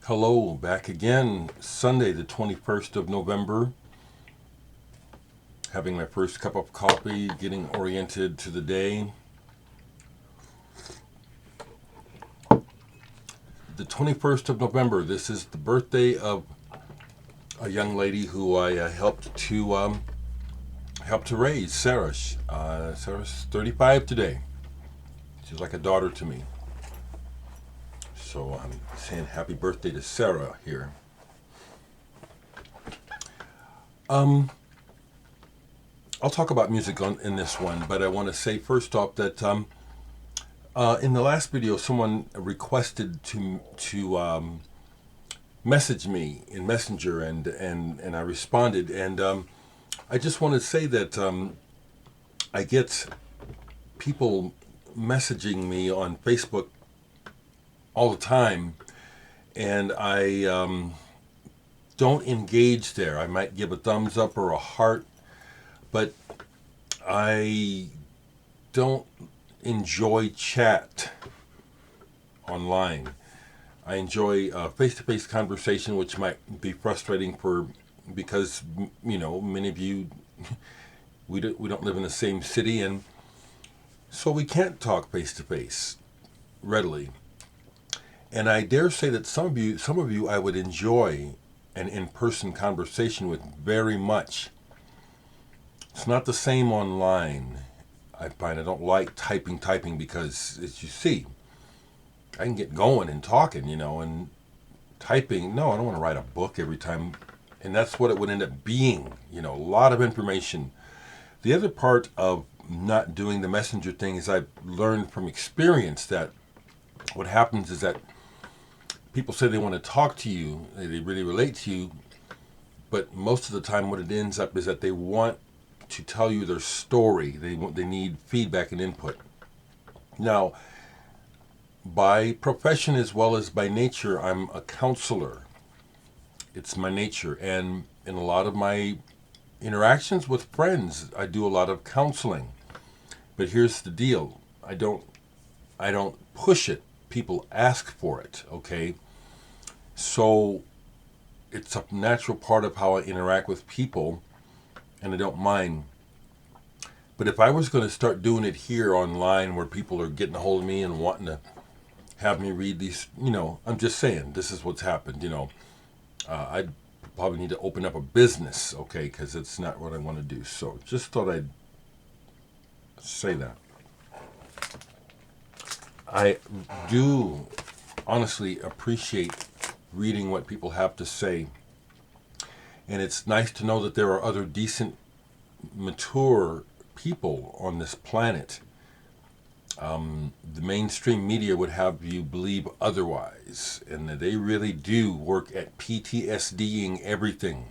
Hello, back again, Sunday the 21st of November. Having my first cup of coffee, getting oriented to the day. The 21st of November, this is the birthday of a young lady who I helped to raise, Sarah. Sarah's 35 today. She's like a daughter to me. So I'm saying happy birthday to Sarah here. I'll talk about music in this one, but I want to say first off that in the last video, someone requested to message me in Messenger, and I responded, and I just want to say that I get people messaging me on Facebook all the time, and I don't engage there. I might give a thumbs up or a heart, but I don't enjoy chat online. I enjoy face-to-face conversation, which might be frustrating because many of you we don't live in the same city, and so we can't talk face-to-face readily. And I dare say that some of you I would enjoy an in-person conversation with very much. It's not the same online. I find I don't like typing because, as you see, I can get going and talking, and typing, no, I don't want to write a book every time. And that's what it would end up being, a lot of information. The other part of not doing the messenger thing is I've learned from experience that what happens is that people say they want to talk to you, they really relate to you, but most of the time what it ends up is that they want to tell you their story. They need feedback and input. Now, by profession as well as by nature, I'm a counselor. It's my nature, and in a lot of my interactions with friends, I do a lot of counseling. But here's the deal: I don't push it. People ask for it, okay? So it's a natural part of how I interact with people, and I don't mind. But if I was going to start doing it here online where people are getting a hold of me and wanting to have me read these, I'm just saying, this is what's happened, I'd probably need to open up a business, okay, because it's not what I want to do. So just thought I'd say that. I do honestly appreciate reading what people have to say. And it's nice to know that there are other decent, mature people on this planet. The mainstream media would have you believe otherwise. And they really do work at PTSDing everything.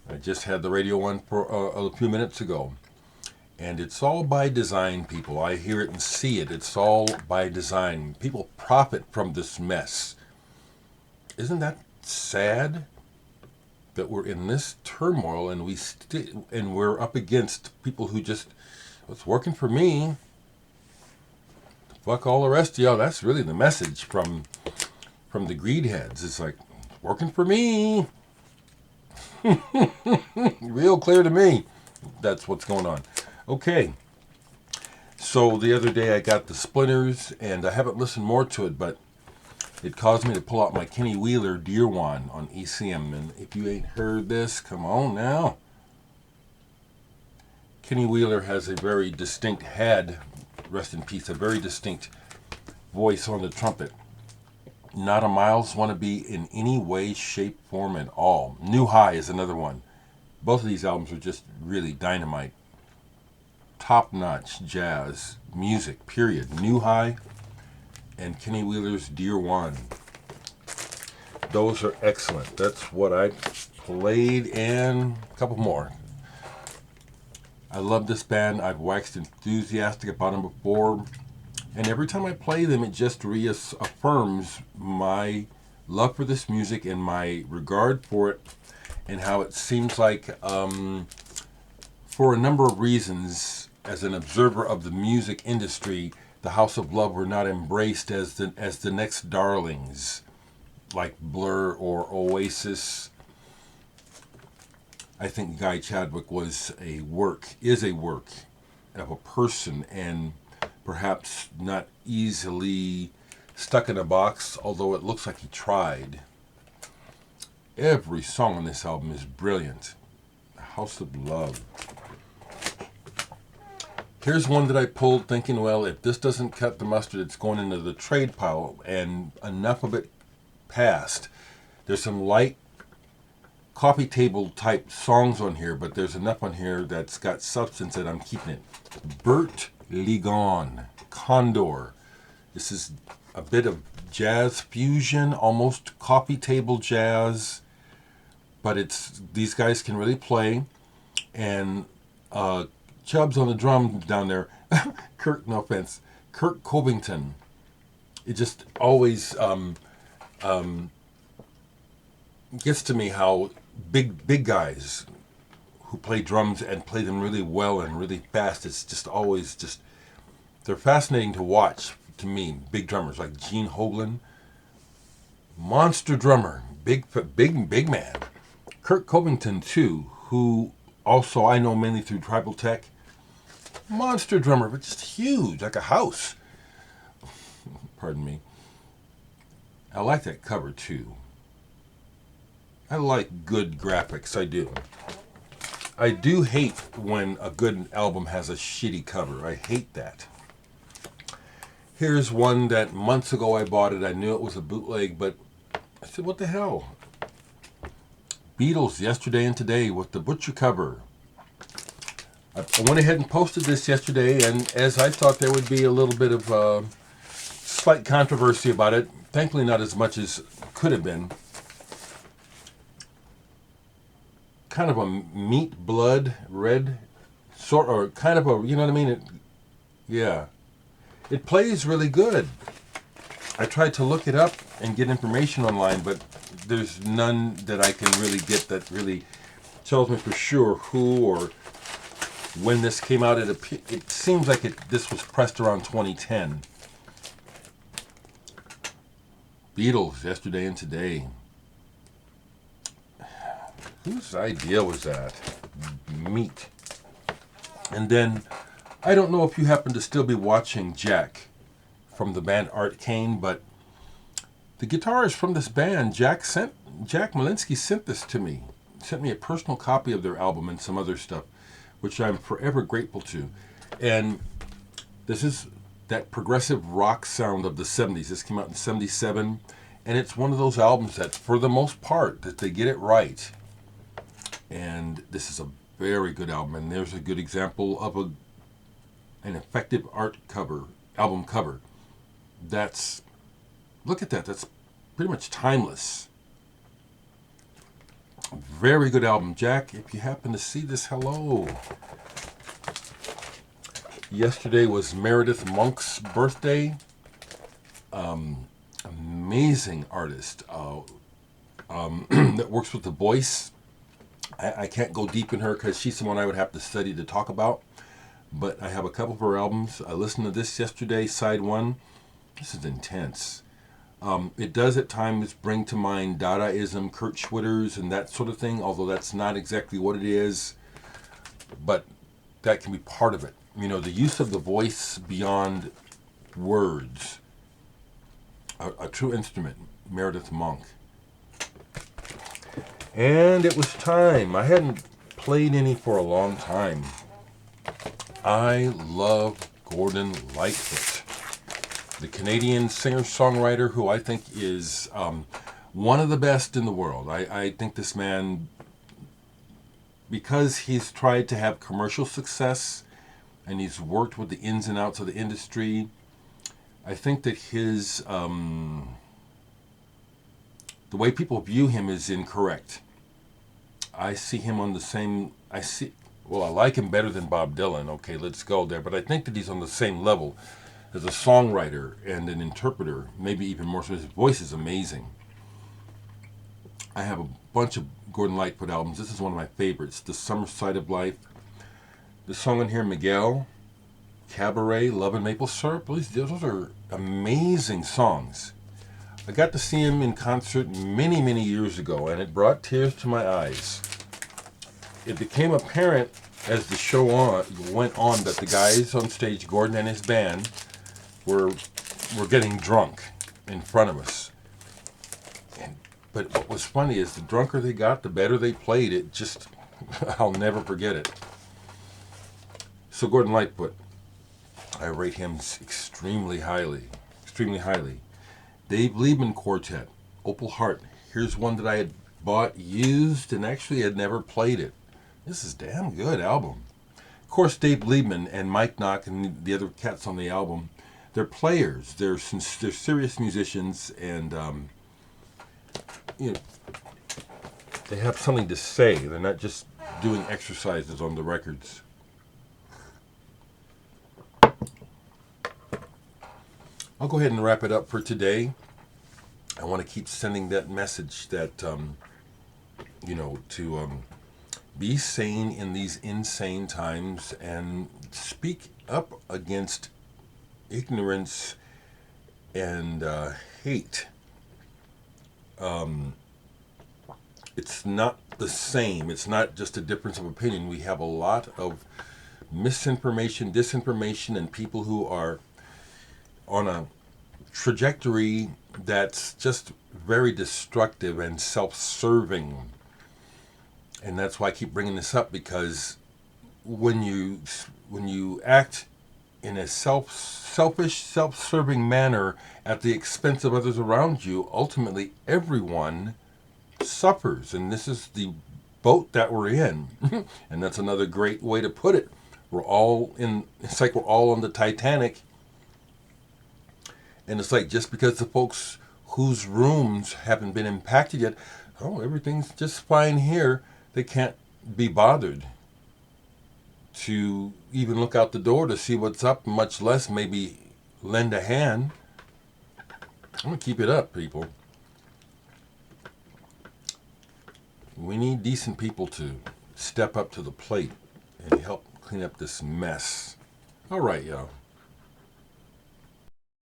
I just had the radio one for a few minutes ago. And it's all by design, people. I hear it and see it. It's all by design. People profit from this mess. Isn't that sad that we're in this turmoil and we're up against people who just, it's working for me. Fuck all the rest of y'all. That's really the message from the greed heads. It's like, working for me. Real clear to me. That's what's going on. Okay, so the other day I got the Splinters, and I haven't listened more to it, but it caused me to pull out my Kenny Wheeler Deer Wand on ECM, and if you ain't heard this, come on now. Kenny Wheeler has a very distinct rest in peace, a very distinct voice on the trumpet. Not a Miles wannabe in any way, shape, form at all. New High is another one. Both of these albums are just really dynamite. Top-notch jazz music, period. New High and Kenny Wheeler's Deer Wand. Those are excellent. That's what I played, and a couple more. I love this band. I've waxed enthusiastic about them before, and every time I play them, it just reaffirms my love for this music and my regard for it, and how it seems like, for a number of reasons, as an observer of the music industry, the House of Love were not embraced as the next darlings. like Blur or Oasis. I think Guy Chadwick is a work of a person, and perhaps not easily stuck in a box, although it looks like he tried. Every song on this album is brilliant. House of Love. Here's one that I pulled thinking, well, if this doesn't cut the mustard, it's going into the trade pile, and enough of it passed. There's some light coffee table type songs on here, but there's enough on here that's got substance that I'm keeping it. Bert, Ligon, Condor. This is a bit of jazz fusion, almost coffee table jazz, but these guys can really play. And Chubbs on the drums down there. Kirk, no offense, Kirk Covington. It just always gets to me how big guys who play drums and play them really well and really fast. It's just always they're fascinating to watch to me. Big drummers like Gene Hoglan, monster drummer, big man. Kirk Covington too, who also I know mainly through Tribal Tech. Monster drummer, but just huge, like a house. Pardon me. I like that cover too. I like good graphics, I do. I do hate when a good album has a shitty cover. I hate that. Here's one that months ago I bought it. I knew it was a bootleg, but I said, what the hell? Beatles, Yesterday and Today with the Butcher cover. I went ahead and posted this yesterday, and as I thought there would be a little bit of slight controversy about it, thankfully not as much as could have been. Kind of a meat, blood, red, sort, or kind of a, you know what I mean? Yeah. It plays really good. I tried to look it up and get information online, but there's none that I can really get that really tells me for sure who or when this came out. It seems like this was pressed around 2010. Beatles, Yesterday and Today. Whose idea was that? Meat. And then, I don't know if you happen to still be watching Jack from the band Artcane, but the guitarist from this band, Jack Malinsky, sent this to me. Sent me a personal copy of their album and some other stuff, which I'm forever grateful to. And this is that progressive rock sound of the 70s. This came out in 77, and it's one of those albums that, for the most part, that they get it right. And this is a very good album, and there's a good example of an effective album cover. Look at that, that's pretty much timeless. Very good album. Jack, if you happen to see this, hello. Yesterday was Meredith Monk's birthday. Amazing artist that works with the voice. I can't go deep in her because she's someone I would have to study to talk about. But I have a couple of her albums. I listened to this yesterday, side one. This is intense. It does at times bring to mind Dadaism, Kurt Schwitters, and that sort of thing, although that's not exactly what it is. But that can be part of it. You know, the use of the voice beyond words. A true instrument, Meredith Monk. And it was time. I hadn't played any for a long time. I love Gordon Lightfoot, the Canadian singer-songwriter who I think is one of the best in the world. I think this man, because he's tried to have commercial success and he's worked with the ins and outs of the industry, I think that his the way people view him is incorrect. I see him on the same, I like him better than Bob Dylan, okay, let's go there, but I think that he's on the same level as a songwriter and an interpreter, maybe even more so. His voice is amazing. I have a bunch of Gordon Lightfoot albums. This is one of my favorites, The Summer Side of Life. The song on here, Miguel, Cabaret, Love and Maple Syrup, those are amazing songs. I got to see him in concert many, many years ago, and it brought tears to my eyes. It became apparent as the show went on that the guys on stage, Gordon and his band, were getting drunk in front of us. But what was funny is the drunker they got, the better they played. It just, I'll never forget it. So Gordon Lightfoot, I rate him extremely highly. Extremely highly. Dave Liebman Quartet, Opal Heart. Here's one that I had bought used and actually had never played it. This is a damn good album. Of course, Dave Liebman and Mike Knock and the other cats on the album, they're players. They're serious musicians, and they have something to say. They're not just doing exercises on the records. I'll go ahead and wrap it up for today. I want to keep sending that message that, to be sane in these insane times and speak up against ignorance and hate. It's not the same. It's not just a difference of opinion. We have a lot of misinformation, disinformation, and people who are on a trajectory that's just very destructive and self-serving. And that's why I keep bringing this up, because when you act in a selfish, self-serving manner at the expense of others around you, ultimately everyone suffers. And this is the boat that we're in. And that's another great way to put it. It's like we're all on the Titanic. And it's like, just because the folks whose rooms haven't been impacted yet, everything's just fine here, they can't be bothered to even look out the door to see what's up, much less maybe lend a hand. I'm going to keep it up, people. We need decent people to step up to the plate and help clean up this mess. All right, y'all.